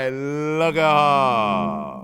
Hey, look at her.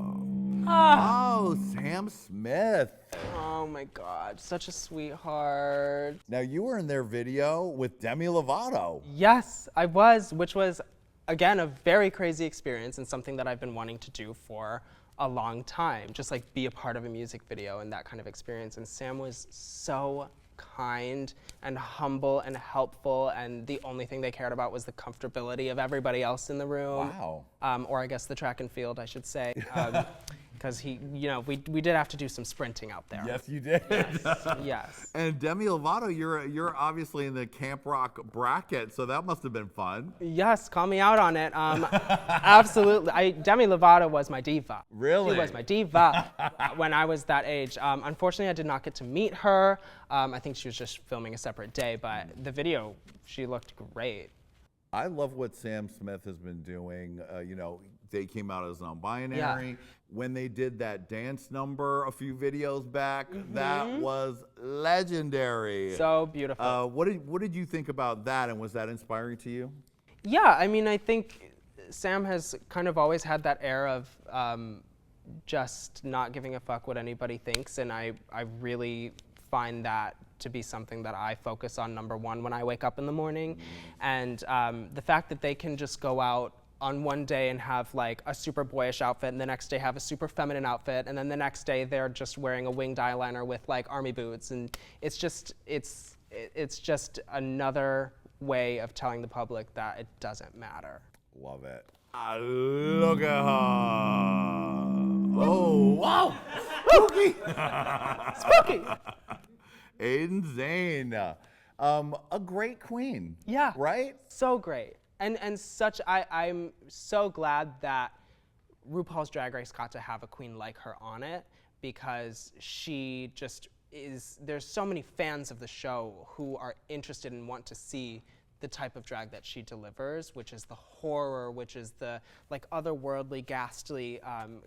Ah. Oh, Sam Smith. Oh my God, such a sweetheart. Now, you were in their video with Demi Lovato. Yes, I was, which was, again, a very crazy experience and something that I've been wanting to do for a long time. Just like be a part of a music video and that kind of experience. And Sam was so kind and humble and helpful, and the only thing they cared about was the comfortability of everybody else in the room. Wow. Or I guess the track and field, I should say. Because he, you know, we did have to do some sprinting out there. Yes, you did. Yes. And Demi Lovato, you're obviously in the Camp Rock bracket, so that must have been fun. Yes, call me out on it. Absolutely. Demi Lovato was my diva. Really? She was my diva when I was that age. Unfortunately, I did not get to meet her. I think she was just filming a separate day, but the video, she looked great. I love what Sam Smith has been doing. You know, they came out as non-binary. Yeah. When they did that dance number a few videos back, that was legendary. So beautiful. What did you think about that, and was that inspiring to you? Yeah, I mean, I think Sam has kind of always had that air of just not giving a fuck what anybody thinks, and I really find that to be something that I focus on, number one, when I wake up in the morning. And the fact that they can just go out on one day and have like a super boyish outfit, and the next day have a super feminine outfit, and then the next day they're just wearing a winged eyeliner with like army boots, and it's just another way of telling the public that it doesn't matter. Love it. Look at her. Oh, wow. Spooky. Spooky. Aiden Zane. A great queen. Yeah. Right? So great. And such, I'm so glad that RuPaul's Drag Race got to have a queen like her on it, because she just is, there's so many fans of the show who are interested and want to see the type of drag that she delivers, which is the horror, which is the like otherworldly, ghastly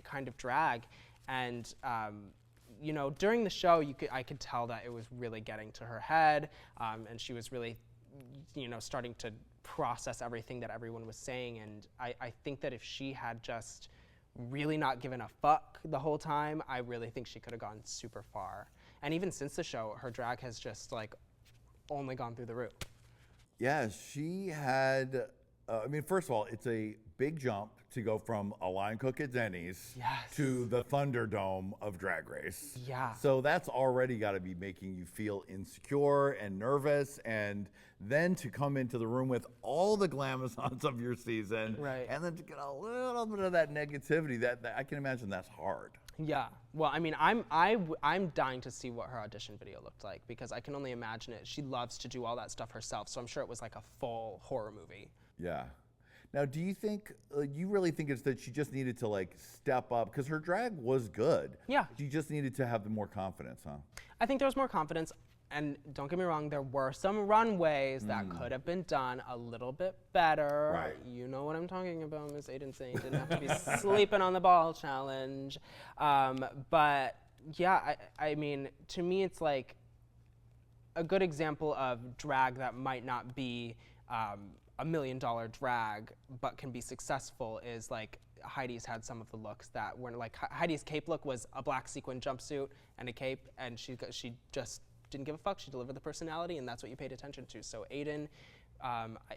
kind of drag. And you know, during the show, I could tell that it was really getting to her head, and she was really, you know, starting to process everything that everyone was saying. And I think that if she had just really not given a fuck the whole time, I really think she could have gone super far. And even since the show, her drag has just like only gone through the roof. Yeah, she had, I mean, first of all, it's a big jump to go from a line cook at Denny's to the Thunderdome of Drag Race. Yeah. So that's already got to be making you feel insecure and nervous, and then to come into the room with all the glamazons of your season, right, and then to get a little bit of that negativity, that I can imagine that's hard. Yeah. Well, I mean, I'm dying to see what her audition video looked like, because I can only imagine it. She loves to do all that stuff herself, so I'm sure it was like a full horror movie. Yeah. Now, do you think, you really think it's that she just needed to like step up? Because her drag was good. Yeah. She just needed to have the more confidence, huh? I think there was more confidence, and don't get me wrong, there were some runways that could have been done a little bit better. Right. You know what I'm talking about, Miss Aiden Saint. Didn't have to be sleeping on the ball challenge. But yeah, I mean, to me, it's like a good example of drag that might not be $1 million drag, but can be successful, is like Heidi's had some of the looks that were like, Heidi's cape look was a black sequin jumpsuit and a cape, and she just didn't give a fuck. She delivered the personality, and that's what you paid attention to. So Aiden,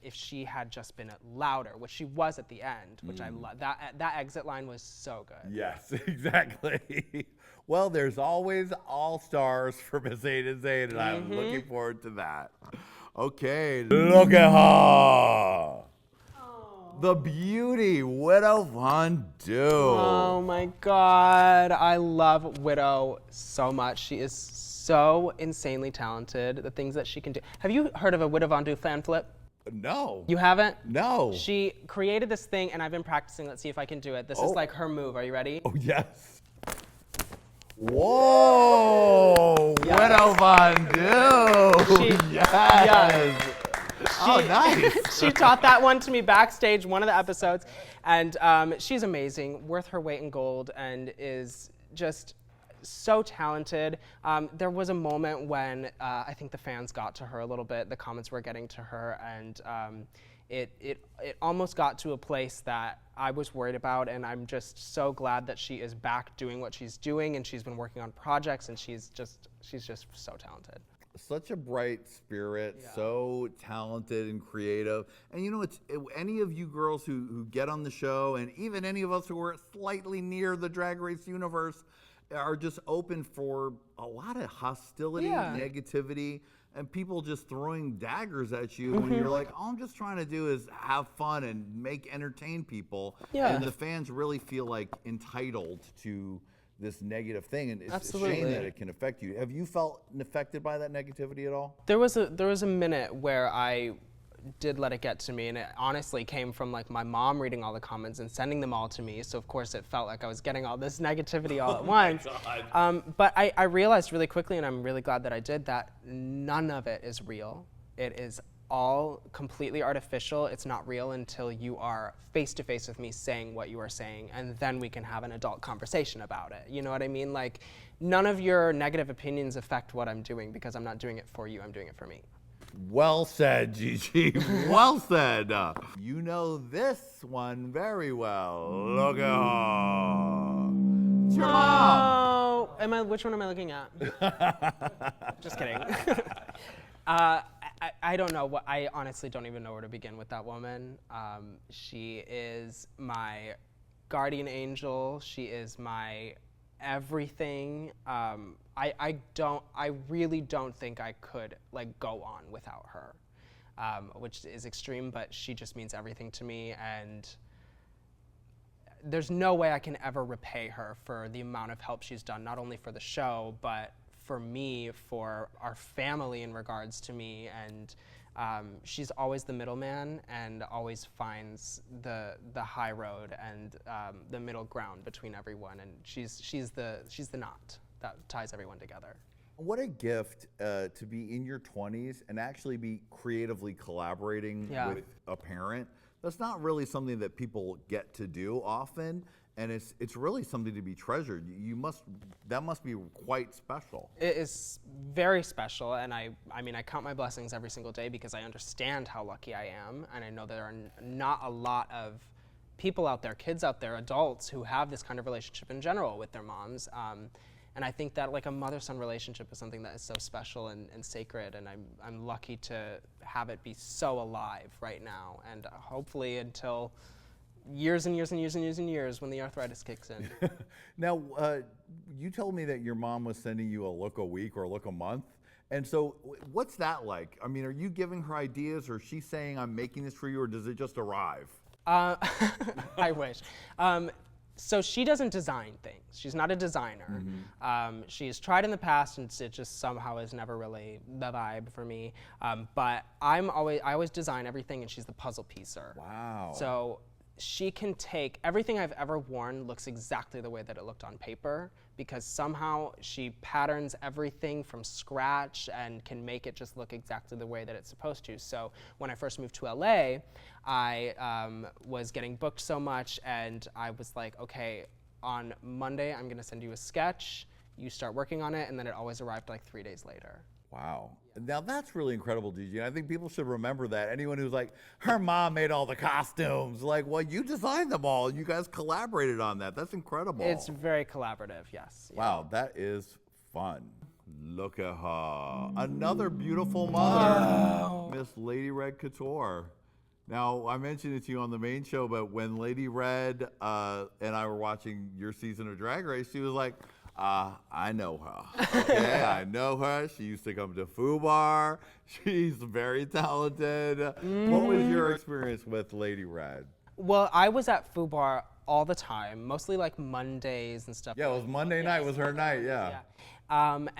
if she had just been louder, which she was at the end, which I love, that exit line was so good. Yes, exactly. Well, there's always all stars for Miss Aiden Zane, and I'm looking forward to that. Okay, look at her. The beauty, Widow Von Du. Oh my God, I love Widow so much. She is so insanely talented, the things that she can do. Have you heard of a Widow Von Du fan flip? No. You haven't? No. She created this thing, and I've been practicing. Let's see if I can do it. This is like her move. Are you ready? Oh, yes. Whoa! Yes. Widow Von Du. Yes. Oh, nice. She taught that one to me backstage, one of the episodes, and she's amazing, worth her weight in gold, and is just so talented. There was a moment when I think the fans got to her a little bit, the comments were getting to her, and it almost got to a place that I was worried about, and I'm just so glad that she is back doing what she's doing, and she's been working on projects, and she's just so talented. Such a bright spirit, so talented and creative. And you know, any of you girls who get on the show, and even any of us who are slightly near the Drag Race universe, are just open for a lot of hostility, negativity, and people just throwing daggers at you when you're like, all I'm just trying to do is have fun and entertain people. And the fans really feel like entitled to this negative thing, and it's a shame that it can affect you. Have you felt affected by that negativity at all? There was a minute where I did let it get to me, and it honestly came from like my mom reading all the comments and sending them all to me, so of course it felt like I was getting all this negativity all at once. But I realized really quickly, and I'm really glad that I did, that none of it is real. It is all completely artificial. It's not real until you are face to face with me saying what you are saying, and then we can have an adult conversation about it. You know what I mean? Like, none of your negative opinions affect what I'm doing, because I'm not doing it for you, I'm doing it for me. Well said, Gigi. Well said. You know this one very well. Look at her. It's your mom. Oh, which one am I looking at? Just kidding. I don't know. I honestly don't even know where to begin with that woman. She is my guardian angel. She is my everything. I really don't think I could like go on without her, which is extreme, but she just means everything to me, and there's no way I can ever repay her for the amount of help she's done, not only for the show, but for me, for our family in regards to me. And she's always the middleman and always finds the high road and the middle ground between everyone. And she's the knot that ties everyone together. What a gift to be in your 20s and actually be creatively collaborating with a parent. That's not really something that people get to do often, and it's really something to be treasured. That must be quite special. It is very special, and I mean, I count my blessings every single day because I understand how lucky I am, and I know there are not a lot of people out there, kids out there, adults who have this kind of relationship in general with their moms. And I think that like a mother-son relationship is something that is so special and sacred, and I'm lucky to have it be so alive right now, and hopefully until years and years and years and years and years when the arthritis kicks in. Now, you told me that your mom was sending you a look a week or a look a month, and so what's that like? I mean, are you giving her ideas, or is she saying I'm making this for you, or does it just arrive? I wish. So she doesn't design things. She's not a designer. She's tried in the past, and it just somehow is never really the vibe for me. But I always design everything, and she's the puzzle piecer. Wow. So she can take everything I've ever worn looks exactly the way that it looked on paper, because somehow she patterns everything from scratch and can make it just look exactly the way that it's supposed to. So when I first moved to LA, I was getting booked so much, and I was like, okay, on Monday I'm gonna send you a sketch, you start working on it, and then it always arrived like 3 days later. Wow. Now that's really incredible, Gigi. I think people should remember that. Anyone who's like, her mom made all the costumes, like, well, you designed them all. You guys collaborated on that. That's incredible. It's very collaborative, yes. Wow, that is fun. Look at her. Another beautiful mother, Miss Lady Red Couture. Now, I mentioned it to you on the main show, but when Lady Red and I were watching your season of Drag Race, she was like, I know her. Okay, I know her. She used to come to FUBAR. She's very talented. What was your experience with Lady Red? Well, I was at FUBAR all the time, mostly like Mondays and stuff. Yeah, it was Monday night was her night, yeah. And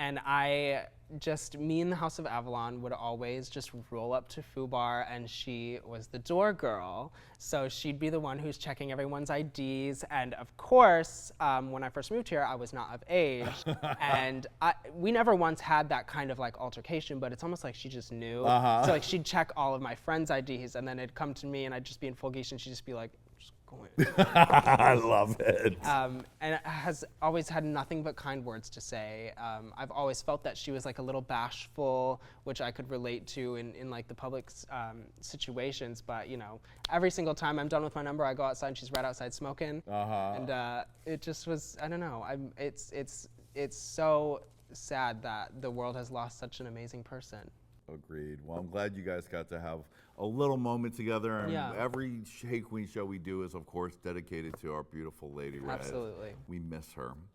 me and the House of Avalon would always just roll up to FUBAR, and she was the door girl. So she'd be the one who's checking everyone's IDs. And of course, when I first moved here, I was not of age. And we never once had that kind of like altercation, but it's almost like she just knew. So like she'd check all of my friends' IDs, and then it'd come to me, and I'd just be in full geisha, and she'd just be like, just Qween. I love it. And has always had nothing but kind words to say. I've always felt that she was like a little bashful, which I could relate to in like the public situations. But you know, every single time I'm done with my number, I go outside and she's right outside smoking. And it just was, I don't know. It's so sad that the world has lost such an amazing person. Agreed. Well, I'm glad you guys got to have a little moment together. And Yeah. every Hey Qween show we do is, of course, dedicated to our beautiful Lady Red. Absolutely. We miss her.